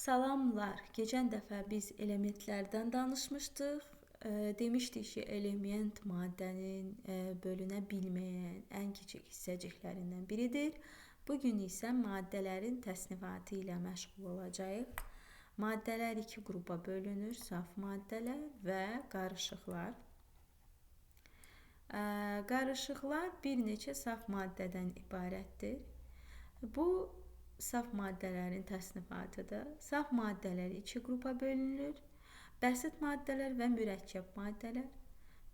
Salamlar. Keçən dəfə biz elementlərdən danışmışdıq. Demişdik ki, element maddənin bölünə bilməyən ən kiçik hissəciklərindən biridir. Bugün isə maddələrin təsnifatı ilə məşğul olacağıq. Maddələr iki qrupa bölünür: saf maddələr və qarışıqlar. Qarışıqlar bir neçə saf maddədən ibarətdir. Bu saf maddələrin təsnifatıdır. Saf maddələr iki qrupa bölünür: bəsit maddələr və mürəkkəb maddələr.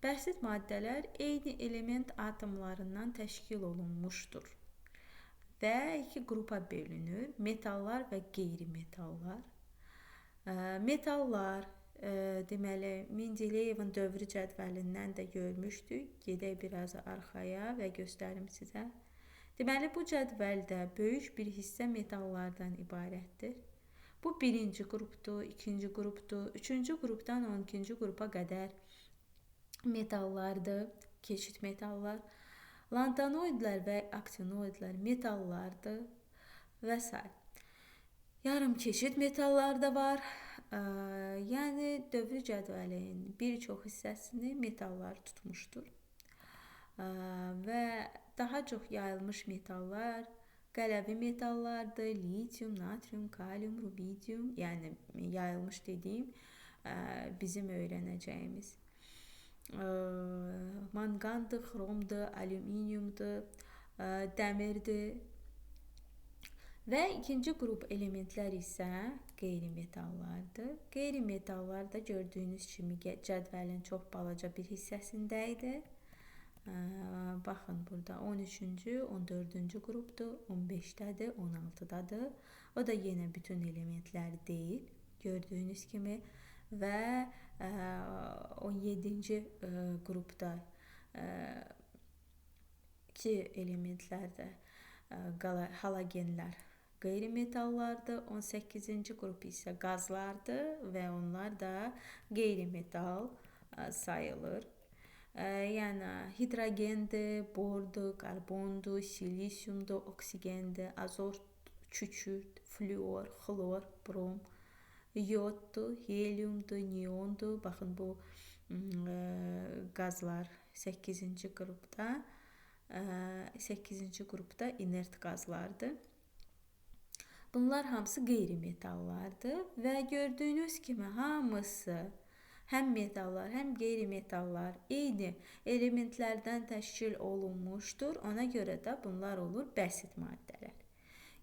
Bəsit maddələr eyni element atomlarından təşkil olunmuşdur və iki qrupa bölünür: metallar və qeyri-metallar. Metallar, deməli, Mendeleyevin dövrü cədvəlindən də görmüşdük. Gedək biraz arxaya və göstərim sizə. Deməli, bu cədvəldə böyük bir hissə metallardan ibarətdir. Bu birinci qrupdur, ikinci qrupdur, üçüncü qrupdan 12-ci qrupa qədər metallardır, keçid metallar. Lantanoidlər və aktinoidlər metallardır və s. Yarım keçid metallar da var. Yəni, dövrü cədvəlin bir çox hissəsini metallar tutmuşdur. Və daha çox yayılmış metallar qələvi metallardır: litium, natrium, kalium, rubidium. Yəni, yayılmış dediyim bizim öyrənəcəyimiz. Manqandır, xromdur, alüminiumdur, dəmirdir. Və ikinci qrup elementlər isə qeyri-metallardır. Qeyri-metallar da gördüyünüz kimi cədvəlin çox balaca bir hissəsində idi. Baxın, burada 13-cü, 14-cü qrupdur, 15-dədir, 16-dadır. O da yenə bütün elementlər deyil, gördüyünüz kimi. Və 17-ci qrupda ki elementlər də halogenlər qeyri-metallardır. 18-ci qrup isə qazlardır və onlar da qeyri-metal sayılır. Yəni, hidrogendir, bordur, karbondur, silisiumdur, oksigendir, azot, kükürt, fluor, xlor, brom, yoddur, heliumdur, neondur. Baxın, bu qazlar 8-ci qrupda. 8-ci qrupda inert qazlardır. Bunlar hamısı qeyri-metallardır və gördüyünüz kimi hamısı həm metallar, həm qeyri-metallar eyni elementlərdən təşkil olunmuşdur. Ona görə də bunlar olur bəsit maddələr.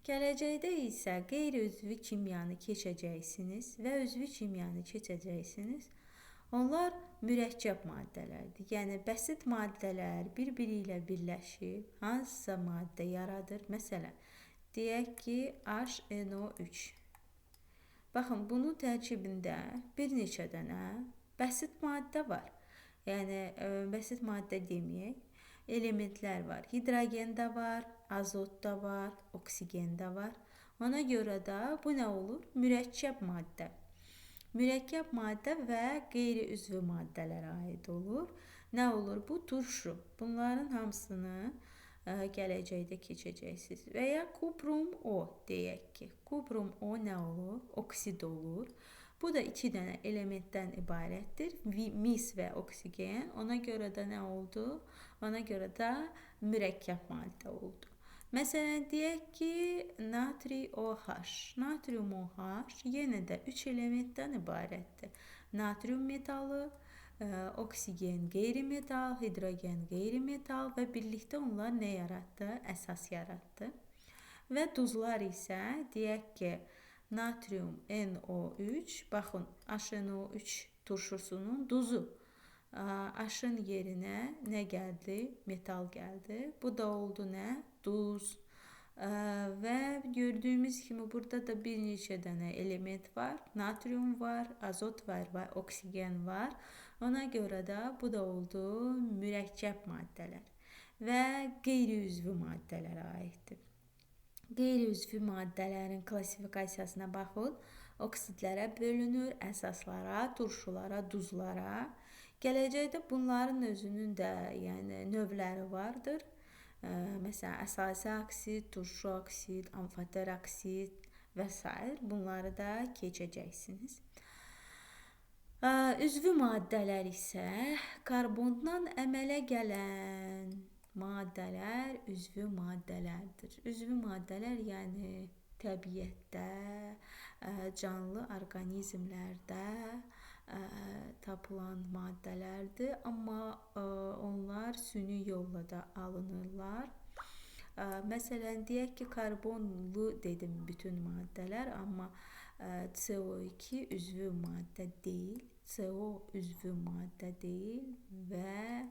Gələcəkdə isə qeyri-üzvü kimyanı keçəcəksiniz və üzvü kimyanı keçəcəksiniz. Onlar mürəkkəb maddələrdir. Yəni, bəsit maddələr bir-biri ilə birləşib hansısa maddə yaradır. Məsələn, deyək ki, HNO3. Baxın, bunun tərkibində bir neçə dənə bəsit maddə var. Yəni, bəsit maddə deməyək, elementlər var. Hidrogen də var, azot da var, oksigen də var. Ona görə də bu nə olur? Mürəkkəb maddə. Mürəkkəb maddə və qeyri-üzvü maddələrə aid olur. Nə olur? Bu turşu. Bunların hamısını gələcəkdə keçəcəksiniz. Və ya kuprum O deyək ki. Kuprum O nə olur? Oksid olur. Bu da iki dənə elementdən ibarətdir. Mis və oksigen. Ona görə də nə oldu? Ona görə də mürəkkəb maddə oldu. Məsələn, deyək ki, natri OH. Natrium OH yenə də 3 elementdən ibarətdir. Natrium metalı, oksigen qeyri-metal, hidrogen qeyri-metal və birlikdə onlar nə yaratdı? Əsas yaratdı. Və duzlar isə deyək ki, natrium NO3, baxın, HNO3 turşusunun duzu. H-ın yerinə nə gəldi? Metal gəldi. Bu da oldu nə? Duz. Və gördüyümüz kimi burada da bir neçə dənə element var. Natrium var, azot var və oksigen var. Ona görə də bu da oldu mürəkkəb maddələr və qeyri-üzvü maddələrə aiddir. Qeyri-üzvü maddələrin klassifikasiyasına baxın. Oksidlərə bölünür, əsaslara, turşulara, duzlara. Gələcəkdə bunların özünün də növləri vardır. Məsələn, əsasi oksid, turşu oksid, amfoter oksid və s. Bunları da keçəcəksiniz. Üzvü maddələr isə karbondan əmələ gələn maddələr üzvü maddələrdir. Üzvü maddələr yəni təbiətdə, canlı orqanizmlərdə tapılan maddələrdir, amma onlar süni yolla da alınırlar. Məsələn, deyək ki, karbonlu dedim bütün maddələr, amma CO2 üzvü maddə deyil, CO üzvü maddə deyil və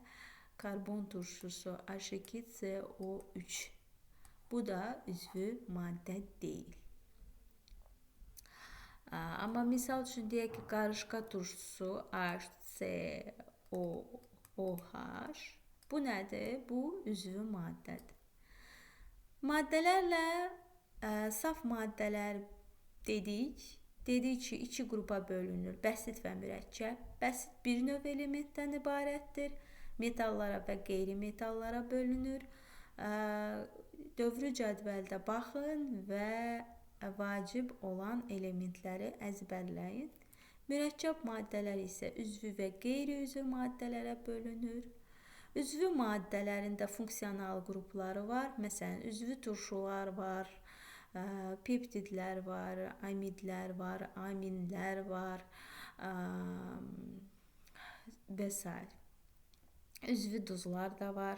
karbon turşusu H2CO3 bu da üzvü maddə deyil. Amma misal üçün deyək ki, qarışqa turşusu HCOOH bu nədir? Bu üzvü maddədir. Maddələrlə saf maddələr dedik ki, iki qrupa bölünür. Bəsit və mürəkkəb. Bəsit bir növ elementdən ibarətdir. Metallara və qeyri-metallara bölünür. Dövrü cədvəldə baxın və vacib olan elementləri əzbərləyin. Mürəkkəb maddələr isə üzvü və qeyri-üzvü maddələrə bölünür. Üzvü maddələrin də funksional qrupları var. Məsələn, üzvü turşular var, peptidlər var, amidlər var, aminlər var və s. Üzvü duzlar da var.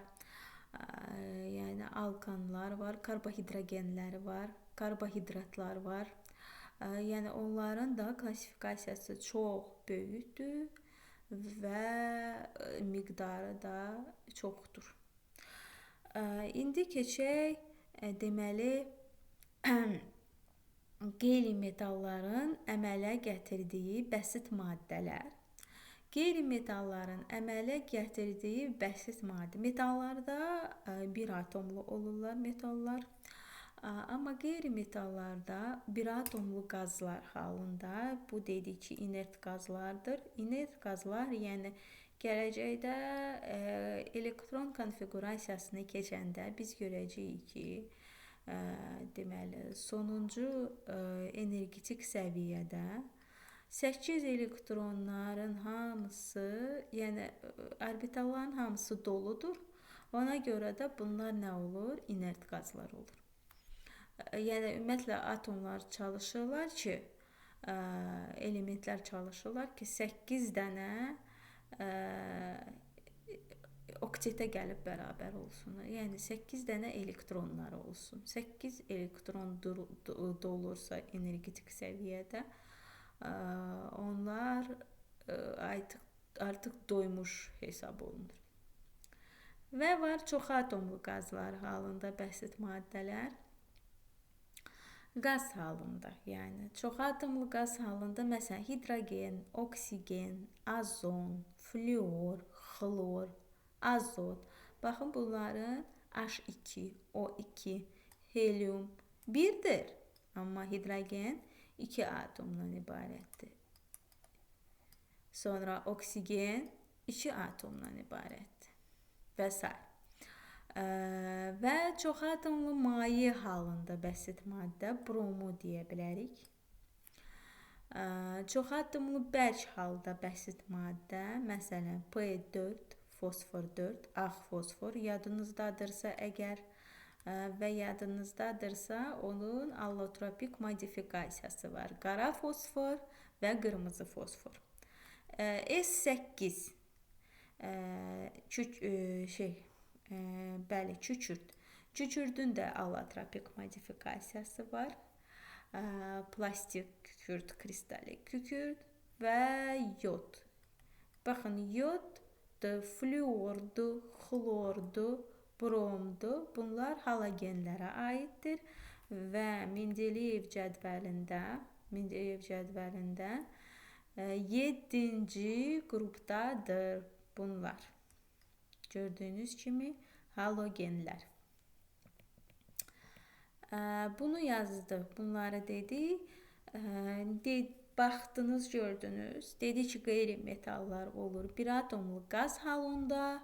Yəni alkanlar var, karbohidrogenlər var, karbohidratlar var. Yəni onların da klassifikasiyası çox böyükdür və miqdarı da çoxdur. İndi keçək deməli qeyri-metalların əmələ gətirdiyi bəsit maddələr. Qeyri-metalların əmələ gətirdiyi bəsit maddə. Metallarda bir atomlu olurlar metallar. Amma qeyri-metallarda bir atomlu qazlar halında, bu dedik ki, inert qazlardır. İnert qazlar, yəni gələcəkdə elektron konfigurasiyasını keçəndə biz görəcəyik ki, deməli, sonuncu energetik səviyyədə 8 elektronların hamısı, yəni orbitalların hamısı doludur. Ona görə də bunlar nə olur? İnert qazlar olur. Yəni ümumiyyətlə atomlar çalışırlar ki, elementlər çalışırlar ki, 8 dənə oktetə gəlib bərabər olsun. Yəni 8 dənə elektronları olsun. 8 elektron dolursa energetik səviyyədə onlar artıq doymuş hesab olunur. Və var çox atomlu qazlar halında bəsit maddələr. Qaz halında, yəni çox atomlu qaz halında məsələn hidrogen, oksigen, azon, fluor, xlor, azot. Baxın bunların H2, O2, helium birdir, amma hidrogen 2 atomdan ibarətdir. Sonra oksigen 2 atomdan ibarətdir və s. Və çox atomlu maye halında bəsit maddə bromo deyə bilərik. Çox atomlu bərk halda bəsit maddə, məsələn P4, fosfor 4, ağ fosfor yadınızdadırsa əgər və yadınızdadırsa onun allotropik modifikasiyası var. Qara fosfor və qırmızı fosfor. S8 kükürt. Kükürdün də allotropik modifikasiyası var. Plastik kükürt, kristalik kükürt və yod. Baxın, yod fluordu, xlordu, bromdu. Bunlar halogenlərə aiddir və Mendeleyev cədvəlində 7-ci qrupdadır bunlar. Gördüyünüz kimi halogenlər. Bunu yazdı, bunları dedi. Baxdınız, gördünüz. Dedi ki, qeyri-metallar olur bir atomlu qaz halında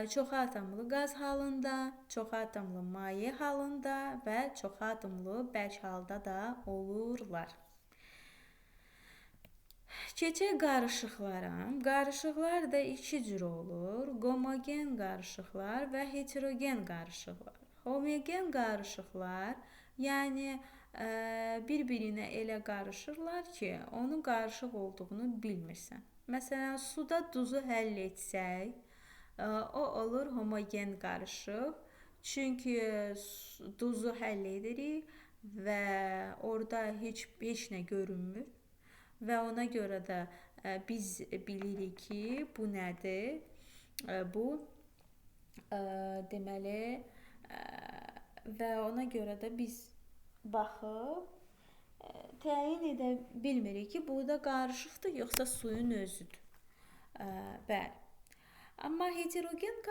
Çoxatomlu qaz halında, çoxatomlu maye halında və çoxatomlu bərk halda da olurlar. Keçək qarışıqlara. Qarışıqlar da iki cür olur. Homogen qarışıqlar və heterogen qarışıqlar. Homogen qarışıqlar, yəni bir-birinə elə qarışırlar ki, onun qarışıq olduğunu bilmirsən. Məsələn, suda duzu həll etsək, o olur homogen qarışıq. Çünki duzu həll edirik və orada heç nə görünmür. Və ona görə də biz bilirik ki, bu nədir? Bu deməli və ona görə də biz baxıb təyin edə bilmirik ki, bu da qarışıqdır yoxsa suyun özüdür. Bəli. Amma heterogen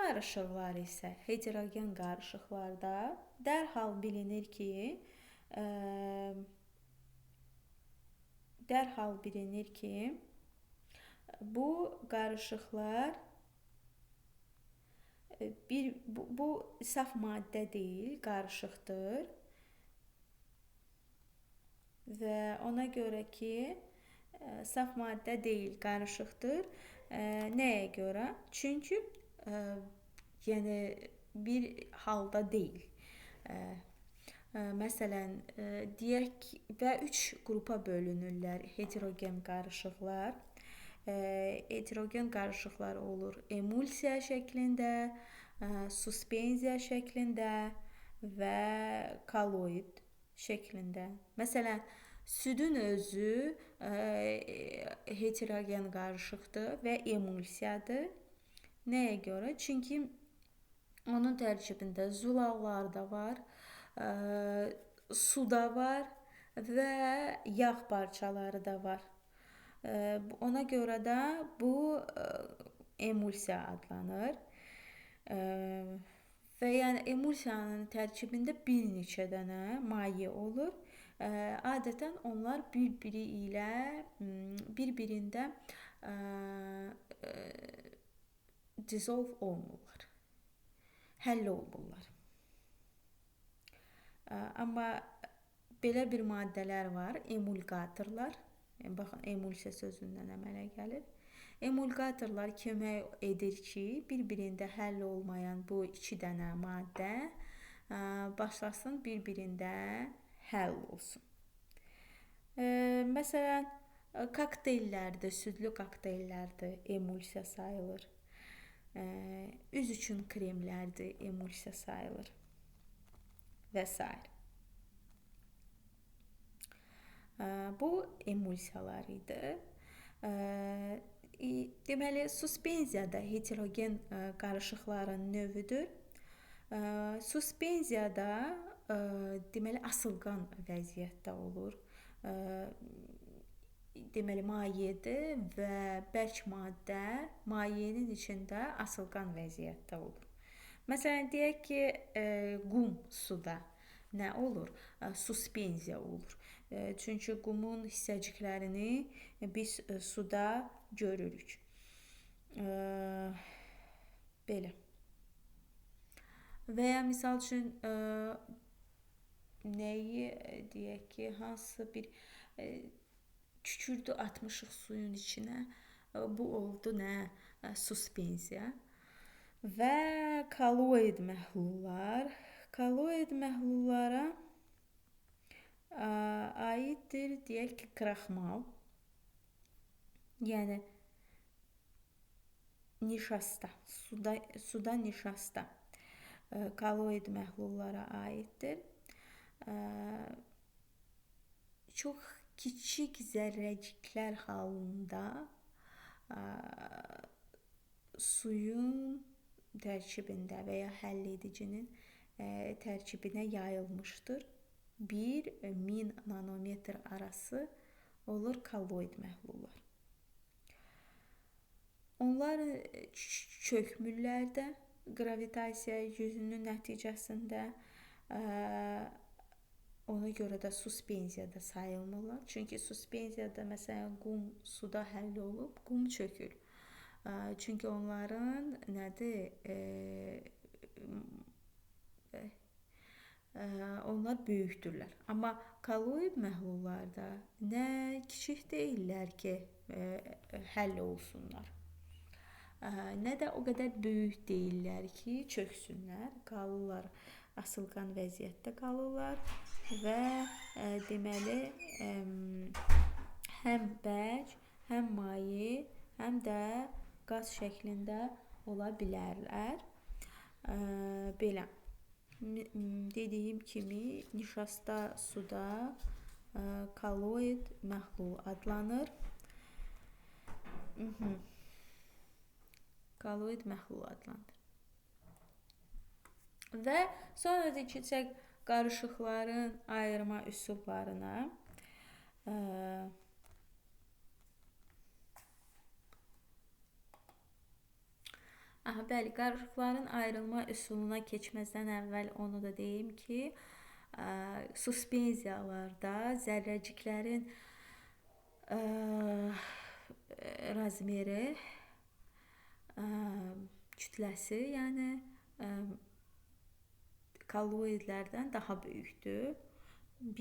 qarışıqlarda dərhal bilinir ki, bu qarışıqlar bu saf maddə deyil, qarışıqdır. Və ona görə ki, saf maddə deyil, qarışıqdır. Nəyə görə? Çünki yəni bir halda deyil. Məsələn, deyək və 3 qrupa bölünürlər heterogen qarışıqlar. Heterogen qarışıqlar olur emulsiya şəklində, suspenziya şəklində və kolloid şəklində. Məsələn, südün özü heterogen qarışıqdır və emulsiyadır. Nəyə görə? Çünki onun tərkibində zolaqlar da var, su da var və yağ parçaları da var. Ona görə də bu emulsiya adlanır. Və yəni emulsiyanın tərkibində bir neçə dənə maye olur. Adətən onlar bir-birində dissolve olmurlar. Həll olmurlar. Amma belə bir maddələr var, emulqatorlar. Baxın, emulsiya sözündən əmələ gəlir. Emulqatorlar kömək edir ki, bir-birində həll olmayan bu iki dənə maddə başlasın bir-birində həll olsun. Məsələn, kokteyllərdə, südlü kokteyllərdə emulsiya sayılır. Üz üçün kremlərdə emulsiya sayılır və s. Bu emulsiyalar idi. Deməli, suspenziya da heterogen qarışıqların növüdür. Suspenziyada deməli asılqan vəziyyətdə olur. Deməli, mayedir və bərk maddə mayenin içində asılqan vəziyyətdə olur. Məsələn, deyək ki, qum suda nə olur? Suspenziya olur. Çünki qumun hissəciklərini biz suda görürük. Belə. Və ya misal üçün nəyi deyək ki, hansısa bir kükürdü atmışıq suyun içinə. Bu oldu nə? Suspenziya. Və kolloid məhlullar. Kolloid məhlullara aiddir, deyək ki, kraxmal. Yəni nişasta, suda nişasta kolloid məhlullara aiddir. Çox kiçik zərrəciklər halında suyun tərkibində və ya həll edicinin tərkibinə yayılmışdır. 1-1000 nanometr arası olur kolloid məhlullar. Onlar çökmürlər də qravitasiya gücünün nəticəsində. Ona görə də suspenziyada sayılmırlar. Çünki suspenziyada məsələn qum suda həll olub, qum çökür. Çünki onların nədir? Onlar böyükdürlər. Amma kolloid məhlullarda nə kiçik deyillər ki, həll olsunlar. Nə də o qədər böyük deyillər ki, çöksünlər. Qalırlar, asılqan vəziyyətdə qalırlar və deməli həm bərk, həm maye, həm də qaz şəklində ola bilərlər. Belə dediyim kimi nişasta suda kolloid məhlul adlanır. Kolloid məhlul adlanır. Və sonra da keçək qarışıqların ayırma üsullarına. Bəli, qarışıqların ayrılma üsuluna keçməzdən əvvəl onu da deyim ki, suspenziyalarda zərrəciklərin razmeri, kütləsi, yəni kolloidlərdən daha böyükdür.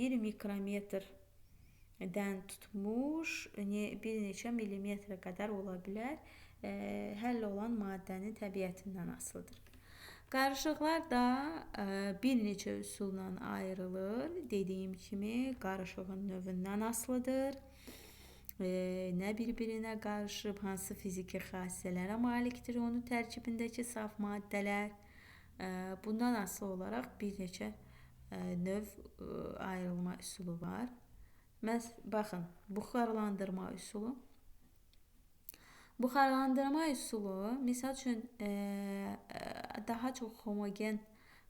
1 mikrometrdən tutmuş bir neçə millimetrə qədər ola bilər. Həll olan maddənin təbiətindən asılıdır. Qarışıqlar da bir neçə üsulla ayrılır. Dediyim kimi qarışığın növündən asılıdır. Nə bir-birinə qarışıb, hansı fiziki xassələrə malikdir onun tərkibindəki saf maddələr. Bundan asılı olaraq bir neçə növ ayrılma üsulu var. Baxın, buxarlandırma üsulu. Buxarlandırma üsulu, misal üçün, daha çox homogen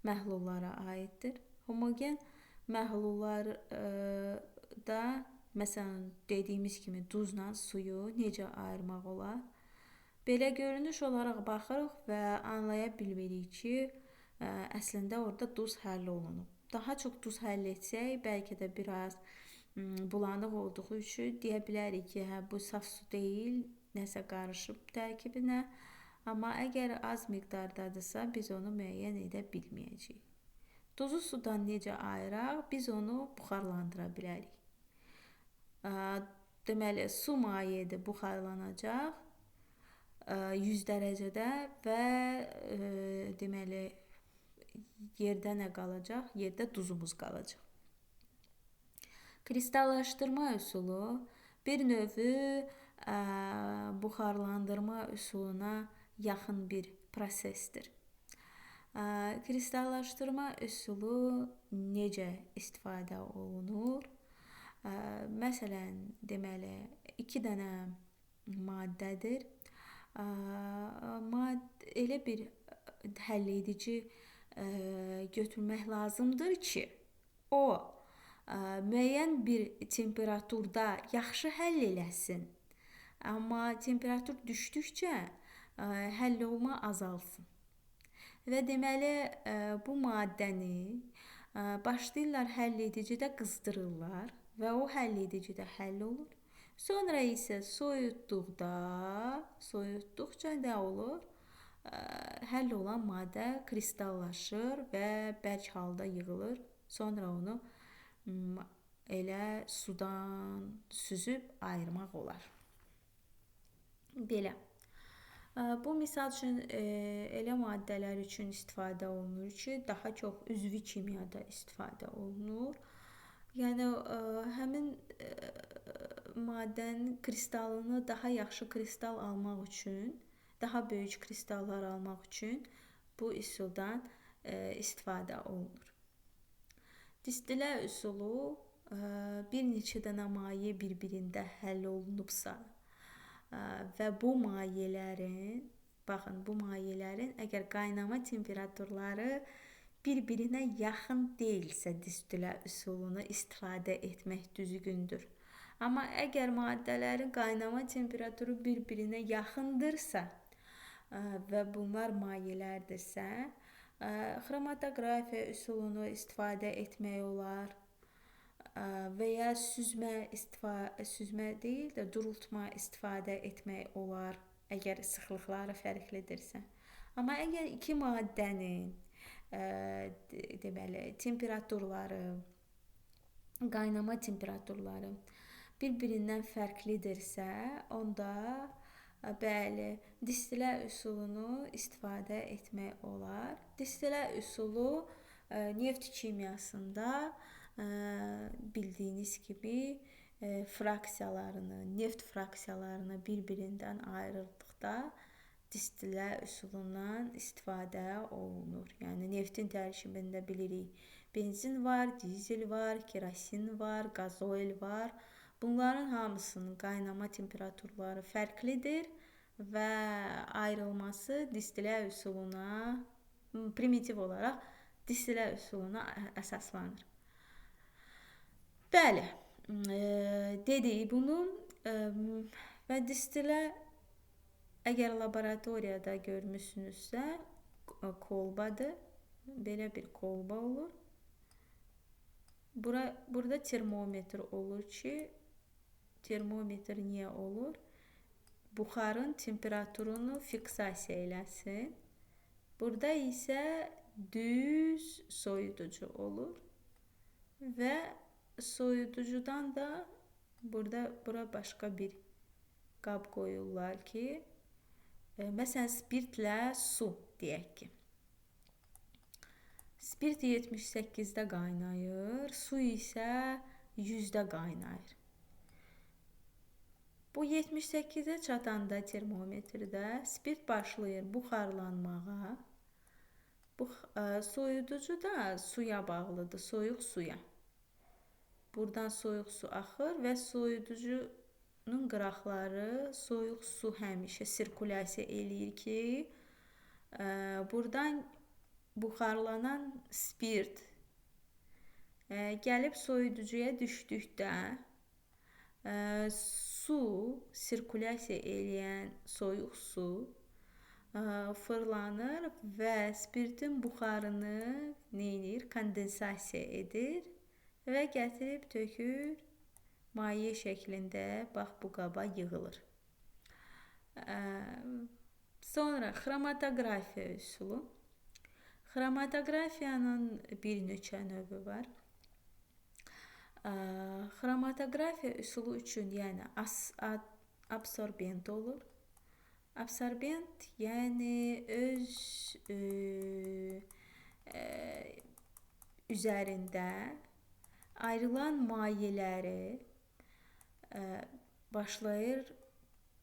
məhlullara aiddir. Homogen məhlullarda, məsələn, dediyimiz kimi duzla suyu necə ayırmaq olar? Belə görünüş olaraq baxırıq və anlaya bilmirik ki, əslində orada duz həll olunub. Daha çox duz həll etsək, bəlkə də biraz bulanıq olduğu üçün deyə bilərik ki, bu saf su deyil, nəsə qarışıb tərkibinə. Amma əgər az miqdardadırsa, biz onu müəyyən edə bilməyəcəyik. Duzu sudan necə ayıraq? Biz onu buxarlandıra bilərik. Deməli, su mayedir, buxarlanacaq 100 dərəcədə və deməli, yerdə nə qalacaq? Yerdə duzumuz qalacaq. Kristallaşdırma üsulu bir növü buxarlandırma üsuluna yaxın bir prosesdir. Kristallaşdırma üsulu necə istifadə olunur? Məsələn, deməli, 2 dənə maddədir. Elə bir həll edici götürmək lazımdır ki, o müəyyən bir temperaturda yaxşı həll eləsin. Amma temperatur düşdükcə həll olma azalsın. Və deməli, bu maddəni başlayırlar həll edicidə qızdırırlar və o həll edicidə həll olur. Sonra isə soyutduqca nə olur? Həll olan maddə kristallaşır və bərk halda yığılır. Sonra onu elə sudan süzüb ayırmaq olar. Belə. Bu misal üçün elə maddələr üçün istifadə olunur ki, daha çox üzvi kimyada istifadə olunur. Yəni həmin maddənin kristalını daha yaxşı kristal almaq üçün, daha böyük kristallar almaq üçün bu üsuldan istifadə olunur. Distillə üsulu bir neçə dənə maye bir-birində həll olunubsa və bu mayələrin, baxın, bu mayələrin əgər qaynama temperaturları bir-birinə yaxın deyilsə, distillə üsulunu istifadə etmək düzgündür. Amma əgər maddələrin qaynama temperaturu bir-birinə yaxındırsa və bunlar mayelərdirsə, xromatoqrafiya üsulunu istifadə etmək olar və ya süzmə deyil də durultma istifadə etmək olar. əgər sıxlıqları fərqlidirsə. Amma əgər iki maddənin deməli temperaturları, qaynama temperaturları bir-birindən fərqlidirsə, onda bəli, distilə üsulunu istifadə etmək olar. Distilə üsulu neft kimyasında bildiyiniz kimi neft fraksiyalarını bir-birindən ayırdıqda distilə üsulundan istifadə olunur. Yəni neftin tərkibində bilirik, benzin var, dizel var, kerosin var, qazoil var. Bunların hamısının qaynama temperaturları fərqlidir və ayrılması distilə üsuluna, primitiv olaraq distilə üsuluna əsaslanır. Bəli, dedik bunu və distilə əgər laboratoriyada görmüsünüzsə, kolbadır. Belə bir kolba olur. Burada termometr olur ki, termometr niyə olur? Buxarın temperaturunu fiksasiya eləsin. Burada isə düz soyuducu olur və soyuducudan da bura başqa bir qab qoyurlar ki, məsələn, spirtlə su deyək ki. Spirt 78-də qaynayır, su isə 100-də qaynayır. Bu 78-ə çatanda termometrdə spirt başlayır buxarlanmağa. Soyuducu da suya bağlıdır, soyuq suya. Buradan soyuq su axır və soyuducunun qıraqları soyuq su həmişə sirkulyasiya eləyir ki, buradan buxarlanan spirt gəlib soyuducuya düşdükdə su, sirkulyasiya eləyən soyuq su fırlanır və spirtin buxarını neyinir? Kondensasiya edir və gətirib tökür maye şəklində, bax bu qaba yığılır. Sonra xromatoqrafiya üsulu. Xromatoqrafiyanın bir neçə növü var. Xromatoqrafiya üsulu üçün yəni absorbent olur. Absorbent yəni öz üzərində ayrılan mayeləri başlayır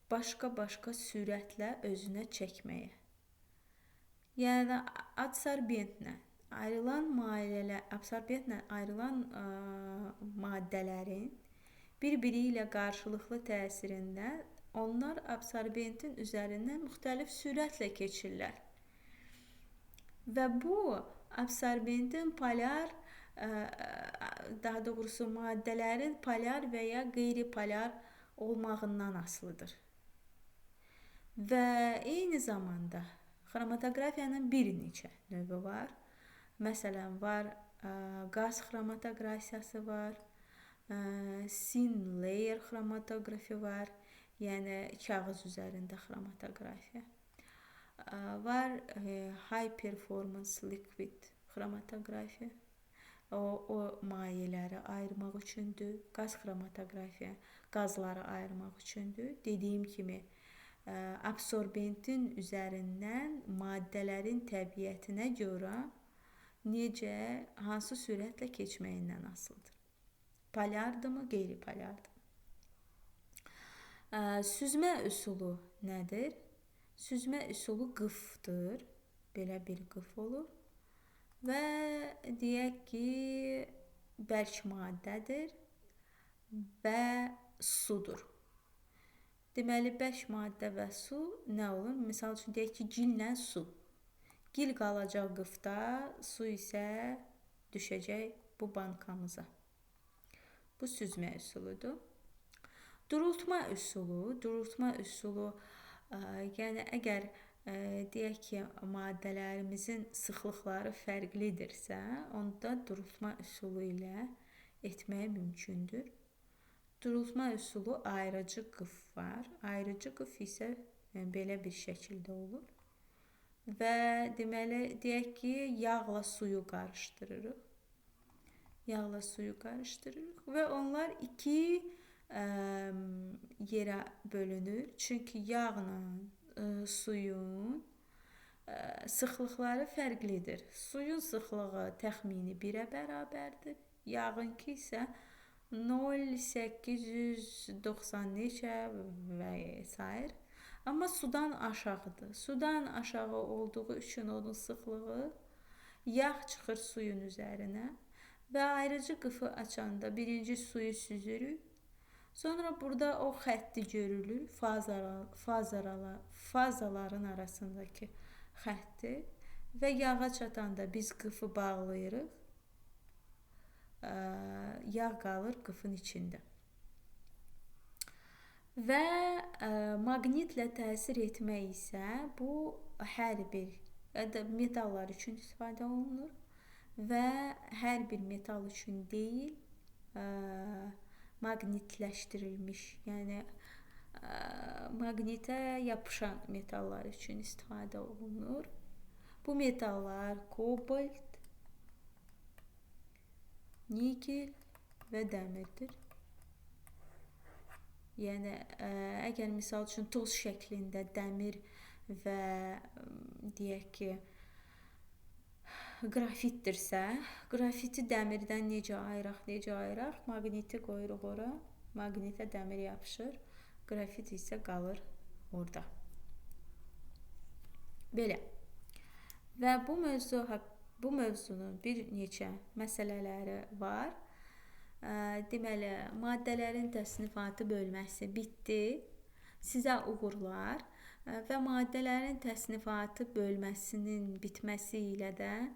başqa sürətlə özünə çəkməyə. Yəni absorbentlə ayrılan maddələrin bir-biri ilə qarşılıqlı təsirində onlar absorbentin üzərindən müxtəlif sürətlə keçirlər. Və bu absorbentin polyar, daha doğrusu maddələrin polyar və ya qeyri-polyar olmağından asılıdır. Və eyni zamanda xromatoqrafiyanın bir neçə növü var. Məsələn, var qaz xromatoqrafiyası var, thin layer xromatoqrafi var, yəni kağız üzərində xromatoqrafiya. Var high performance liquid xromatoqrafiya. O mayeləri ayırmaq üçündür. Qaz xromatoqrafiya qazları ayırmaq üçündür. Dediyim kimi, absorbentin üzərindən maddələrin təbiətinə görə necə, hansı sürətlə keçməyindən asılıdır. Polyardırmı, qeyri-polyardır? Süzmə üsulu nədir? Süzmə üsulu qıfdır. Belə bir qıf olur. Və deyək ki, bərk maddədir və sudur. Deməli, bərk maddə və su nə olur? Misal üçün, deyək ki, gillə su. Gil qalacaq qıfda, su isə düşəcək bu bankamıza. Bu süzmə üsuludur. Durultma üsulu, yəni əgər deyək ki, maddələrimizin sıxlıqları fərqlidirsə, onda durultma üsulu ilə etmək mümkündür. Durultma üsulu ayrıcı qıf var. Ayrıcı qıf isə Yəni belə bir şəkildə olur. Və deməli deyək ki, yağla suyu qarışdırırıq. Yağla suyu qarışdırırıq və onlar iki yerə bölünür. Çünki yağla suyun sıxlıqları fərqlidir. Suyun sıxlığı təxmini 1-ə bərabərdir. Yağınki isə 0,890 neçə və s. Amma sudan aşağıdır. Sudan aşağı olduğu üçün onun sıxlığı yağ çıxır suyun üzərinə və ayrıcı qıfı açanda birinci suyu süzürük. Sonra burada o xətti görülür, fazaların arasındakı xətti və yağa çatanda biz qıfı bağlayırıq. Yağ qalır qıfın içində. Və maqnitlə təsir etmək isə bu hər bir metallar üçün istifadə olunur və hər bir metal üçün deyil, maqnitləşdirilmiş, yəni maqnitə yapışan metallar üçün istifadə olunur. Bu metallar kobalt, nikel və dəmirdir. Yəni əgər misal üçün toz şəklində dəmir və deyək ki, qrafitdirsə, qrafiti dəmirdən necə ayıraq? Maqniti qoyuruq ora, maqnitə dəmir yapışır, qrafit isə qalır orada. Belə. Və bu mövzunun bir neçə məsələləri var. Deməli, maddələrin təsnifatı bölməsi bitdi. Sizə uğurlar və maddələrin təsnifatı bölməsinin bitməsi ilə də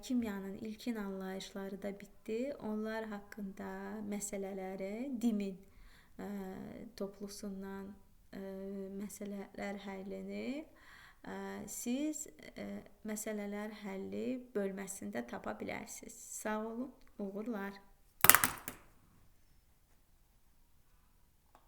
kimyanın ilkin anlayışları da bitdi. Onlar haqqında məsələləri DİM-in toplusundan məsələlər həllini siz məsələlər həlli bölməsində tapa bilərsiniz. Sağ olun, uğurlar.